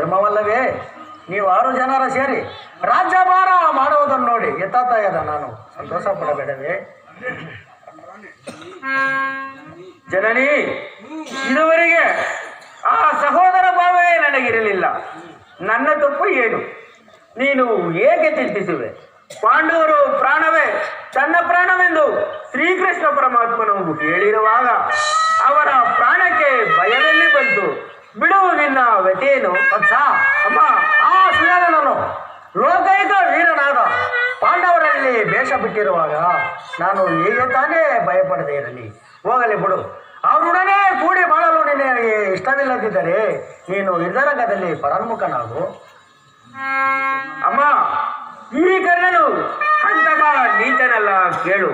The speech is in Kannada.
ಧರ್ಮವಲ್ಲವೇ? ನೀವು 6 ಜನರ ಸೇರಿ ರಾಜ್ಯಭಾರ ಮಾಡುವುದನ್ನು ನೋಡಿ ಎತ್ತಾತಾಯದ ನಾನು ಸಂತೋಷ ಪಡಬೇಡವೇ? ಜನನಿ, ಇದುವರೆಗೆ ಆ ಸಹೋದರ ಭಾವವೇ ನನಗಿರಲಿಲ್ಲ. ನನ್ನ ತಪ್ಪು ಏನು? ನೀನು ಏಕೆ ಚಿಂತಿಸುವೆ? ಪಾಂಡವರು ಪ್ರಾಣವೇ ತನ್ನ ಪ್ರಾಣವೆಂದು ಶ್ರೀಕೃಷ್ಣ ಪರಮಾತ್ಮನು ಹೇಳಿರುವಾಗ ಅವರ ಪ್ರಾಣಕ್ಕೆ ಭಯವೆಲ್ಲಿ ಬಂತು? ಬಿಡು ನಿನ್ನ ವ್ಯಥೆಯೇನು? ವತ್ಸ, ಅಮ್ಮ, ಆ ಸುಯೋಧನನು ಲೋಕೈಕ ವೀರನಾದ ಪಾಂಡವರಲ್ಲಿ ವೇಷ ಬಿಟ್ಟಿರುವಾಗ ನಾನು ಹೇಗೆ ತಾನೇ ಭಯಪಡದೆ ಇರಲಿ? ಹೋಗಲಿ ಬಿಡು. ಅವರೊಡನೆ ಕೂಡಿ ಬಾಳಲು ನಿನಗೆ ಇಷ್ಟವಿಲ್ಲದಿದ್ದರೆ ನೀನು ಯುದ್ಧರಂಗದಲ್ಲಿ ಪರಾನ್ಮುಖನಾಗು. ಅಮ್ಮ, ಈ ಕರ್ಣನು ಅಂತಕ ನೀತನಲ್ಲ, ಕೇಳು.